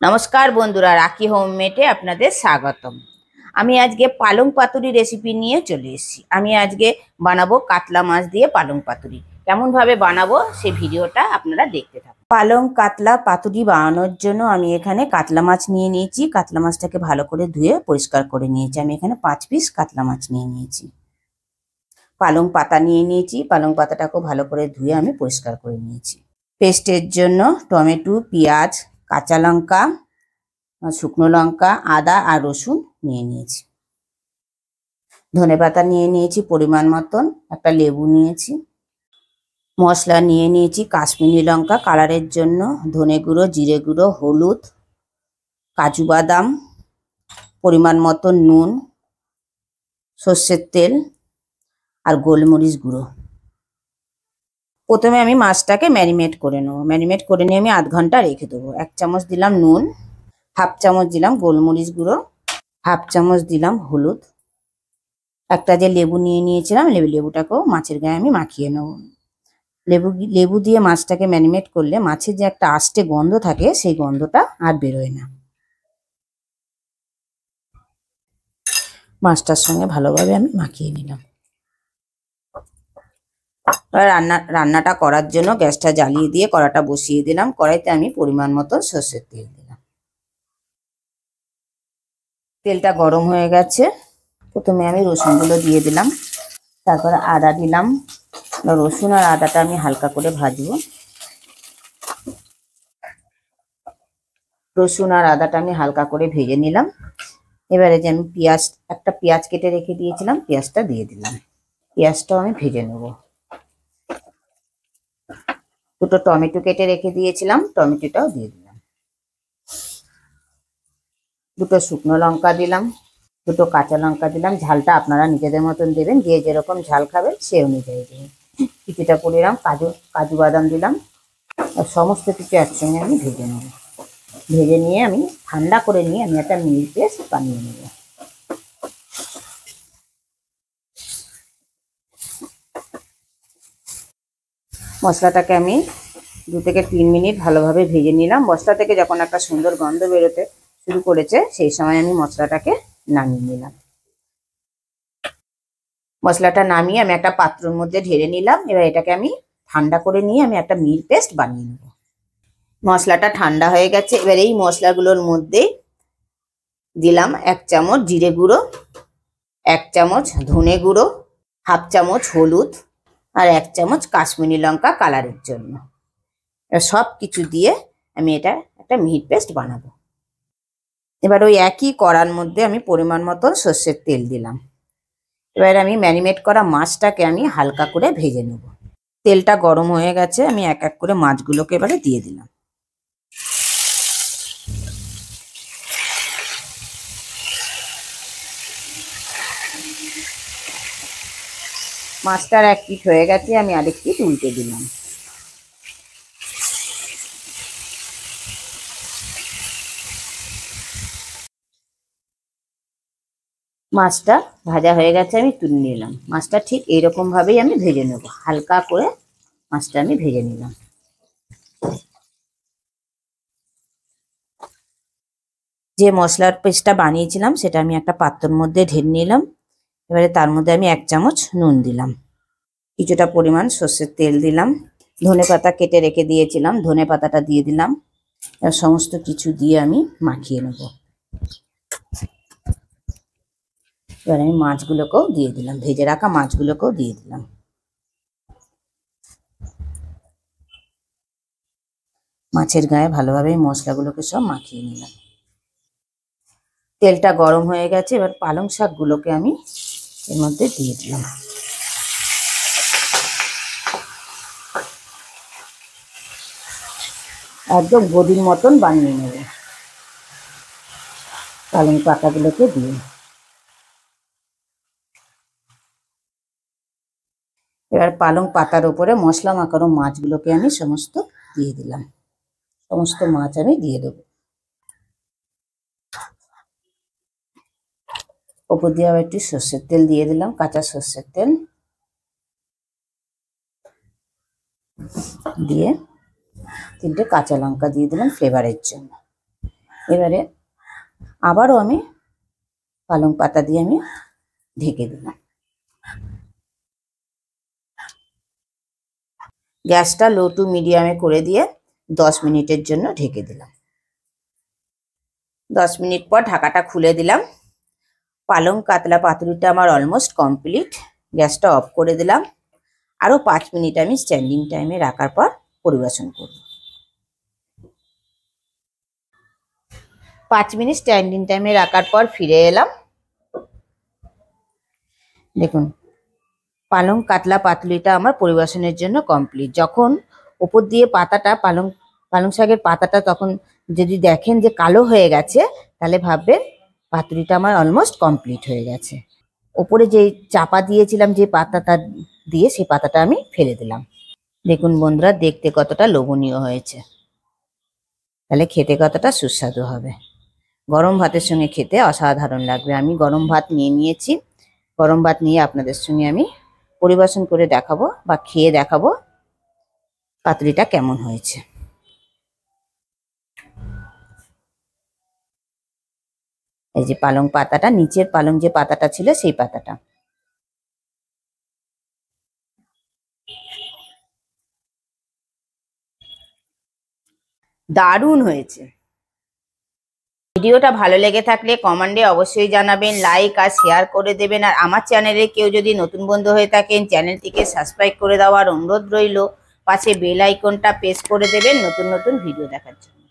নমস্কার বন্ধুরা, রাখি হোমমেডে আপনাদের স্বাগতম। আমি আজকে পালং পাতুরি রেসিপি নিয়ে চলে এসেছি। আমি আজকে বানাবো কাতলা মাছ দিয়ে পালং পাতুরি। কেমন ভাবে বানাবো সেই ভিডিওটা আপনারা দেখতে থাকুন। পালং কাতলা পাতুরি বানানোর জন্য আমি এখানে কাতলা মাছ নিয়ে নিয়েছি। কাতলা মাছটাকে ভালো করে ধুয়ে পরিষ্কার করে নিয়েছি। আমি এখানে 5 পিস কাতলা মাছ নিয়ে নিয়েছি। পালং পাতা নিয়ে নিয়েছি। পালং পাতাটাকেও ভালো করে ধুয়ে আমি পরিষ্কার করে নিয়েছি। পেস্টের জন্য টমেটো, পেঁয়াজ, কাঁচা লঙ্কা, শুকনো লঙ্কা, আদা আর রসুন নিয়ে নিয়েছি। ধনেপাতা নিয়ে নিয়েছি পরিমাণ মতন। একটা লেবু নিয়েছি। মশলা নিয়ে নিয়েছি কাশ্মীরি লঙ্কা কালারের জন্য, ধনে গুঁড়ো, জিরে গুঁড়ো, হলুদ, কাজু বাদাম, পরিমাণ মতন নুন, সর্ষের তেল আর গোলমরিচ গুঁড়ো। প্রথমে আমি মাছটাকে ম্যারিনেট করে নেবো। ম্যারিনেট করে নিয়ে আমি আধ ঘন্টা রেখে দেবো। 1 চামচ দিলাম নুন, হাফ চামচ দিলাম গোলমরিচ গুঁড়ো, হাফ চামচ দিলাম হলুদ। একটা যে লেবু নিয়ে নিয়েছিলাম, লেবুটাকেও মাছের গায়ে আমি মাখিয়ে নেব। লেবু দিয়ে মাছটাকে ম্যারিনেট করলে মাছের যে একটা আষ্টে গন্ধ থাকে সেই গন্ধটা আর বেরোয় না। মাছটার সঙ্গে ভালোভাবে আমি মাখিয়ে নিলাম। এবার রান্নাটা করার জন্য গ্যাসটা জ্বালিয়ে দিয়ে কড়াটা বসিয়ে দিলাম। কড়াইতে আমি পরিমাণ মতো সর্ষের তেল দিলাম। তেলটা গরম হয়ে গেছে। প্রথমে আমি রসুনগুলো দিয়ে দিলাম, তারপরে আদা দিলাম। রসুন আর আদাটা আমি হালকা করে ভাজবো। রসুন আর আদাটা আমি হালকা করে ভেজে নিলাম। এবারে যে আমি একটা পেঁয়াজ কেটে রেখে দিয়েছিলাম, পেঁয়াজটা দিয়ে দিলাম। পেঁয়াজটাও আমি ভেজে নেব। দুটো টমেটো কেটে রেখে দিয়েছিলাম, টমেটোটাও দিয়ে দিলাম। দুটো শুকনো লঙ্কা দিলাম, দুটো কাঁচা লঙ্কা দিলাম। ঝালটা আপনারা নিজেদের মতন দেবেন, যে যেরকম ঝাল খাবেন সে অনুযায়ী দেবেন। কিছুটা করে দিলাম কাজু বাদাম দিলাম। আর সমস্ত কিছু একসঙ্গে আমি ভেজে নেব। ভেজে নিয়ে আমি ঠান্ডা করে নিয়ে আমি একটা মিহি পেস্ট বানিয়ে নেব। মশলাটাকে আমি 2 থেকে 3 মিনিট ভালোভাবে ভেজে নিলাম। মশলা থেকে যখন একটা সুন্দর গন্ধ বেরোতে শুরু করেছে সেই সময় আমি মশলাটাকে নামিয়ে নিলাম। মশলাটা নামিয়ে আমি একটা পাত্রের মধ্যে ঢেলে নিলাম। এবার এটাকে আমি ঠান্ডা করে নিয়ে আমি একটা মিহি পেস্ট বানিয়ে নেব। মশলাটা ঠান্ডা হয়ে গেছে। এবার এই মশলাগুলোর মধ্যে দিলাম 1 চামচ জিরে গুঁড়ো, 1 চামচ ধনে গুঁড়ো, হাফ চামচ হলুদ আর 1 চামচ কাশ্মীরি লঙ্কা কালারের জন্য। সব কিছু দিয়ে আমি এটা একটা মিহি পেস্ট বানাবো। এবার ওই একই কড়ার মধ্যে আমি পরিমাণ মতো সর্ষের তেল দিলাম। এবার আমি ম্যারিনেট করা মাছটাকে আমি হালকা করে ভেজে নেব। তেলটা গরম হয়ে গেছে। আমি এক এক করে মাছগুলোকে এবারে দিয়ে দিলাম। মাছটার 1 পিঠ হয়ে গেছে, আমি আরেক পিঠ উল্টে দিলাম। মাছটা ভাজা হয়ে গেছে, আমি তুলে নিলাম। মাছটা ঠিক এইরকম ভাবেই আমি ভেজে নেব। হালকা করে মাছটা আমি ভেজে নিলাম। যে মশলার পেস্টটা বানিয়েছিলাম সেটা আমি একটা পাত্রের মধ্যে ঢেলে নিলাম। এবারে তার মধ্যে আমি 1 চামচ নুন দিলাম, কিছুটা পরিমাণ সর্ষের তেল দিলাম, ধনেপাতা কেটে রেখে দিয়েছিলাম ধনেপাতাটা দিয়ে দিলাম। এবার সমস্ত কিছু দিয়ে আমি মাখিয়ে নেব। এবার আমি মাছগুলোকেও দিয়ে দিলাম, ভেজে রাখা মাছগুলোকেও দিয়ে দিলাম। মাছের গায়ে ভালোভাবে মশলাগুলোকে সব মাখিয়ে নিলাম। তেলটা গরম হয়ে গেছে। এবার পালং শাকগুলোকে আমি এর মধ্যে দিয়ে দিলাম। একদম গদির মতন বানিয়ে নেব পালং পাতাগুলোকে দিয়ে। এবার পালং পাতার উপরে মশলা মাখানো মাছগুলোকে আমি সমস্ত দিয়ে দিলাম। সমস্ত মাছ আমি দিয়ে দেবো। ওপর দিয়ে আবার একটু সর্ষের তেল দিয়ে দিলাম, কাঁচা সর্ষের তেল দিয়ে 3টে কাঁচা লঙ্কা দিয়ে দিলাম ফ্লেভারের জন্য। এবারে আবারও আমি পালং পাতা দিয়ে আমি ঢেকে দিলাম। গ্যাসটা লো টু মিডিয়ামে করে দিয়ে 10 মিনিটের জন্য ঢেকে দিলাম। 10 মিনিট পর ঢাকাটা খুলে দিলাম। পালং কাতলা পাতুরিটা আমার অলমোস্ট কমপ্লিট। গ্যাসটা অফ করে দিলাম। আরও 5 মিনিট আমি স্ট্যান্ডিং টাইমে রাখার পর পরিবেশন করব। 5 মিনিট স্ট্যান্ডিং টাইমে রাখার পর ফিরে এলাম। দেখুন পালং কাতলা পাতুরিটা আমার পরিবেশনের জন্য কমপ্লিট। যখন ওপর দিয়ে পাতাটা পালং শাকের পাতাটা তখন যদি দেখেন যে কালো হয়ে গেছে, তাহলে ভাববেন পাতুরিটা আমার অলমোস্ট কমপ্লিট হয়ে গেছে। ওপরে যে চাপা দিয়েছিলাম যে পাতাটা দিয়ে, সেই পাতাটা আমি ফেলে দিলাম। দেখুন বন্ধুরা, দেখতে কতটা লোভনীয় হয়েছে, তাহলে খেতে কতটা সুস্বাদু হবে। গরম ভাতের সঙ্গে খেতে অসাধারণ লাগবে। আমি গরম ভাত নিয়ে নিয়েছি। গরম ভাত নিয়ে আপনাদের সঙ্গে আমি পরিবেশন করে দেখাবো বা খেয়ে দেখাবো পাতুরিটা কেমন হয়েছে। এই যে পালং পাতাটা, নিচের পালং যে পাতাটা ছিল সেই পাতাটা। দারুণ হয়েছে। ভিডিওটা ভালো লেগে থাকলে কমেন্টে অবশ্যই জানাবেন, লাইক আর শেয়ার করে দেবেন। আর আমার চ্যানেলে কেউ যদি নতুন বন্ধু হয়ে থাকেন, চ্যানেলটিকে সাবস্ক্রাইব করে দেওয়ার অনুরোধ রইল। পাশে বেল আইকনটা প্রেস করে দেবেন নতুন নতুন ভিডিও দেখার জন্য।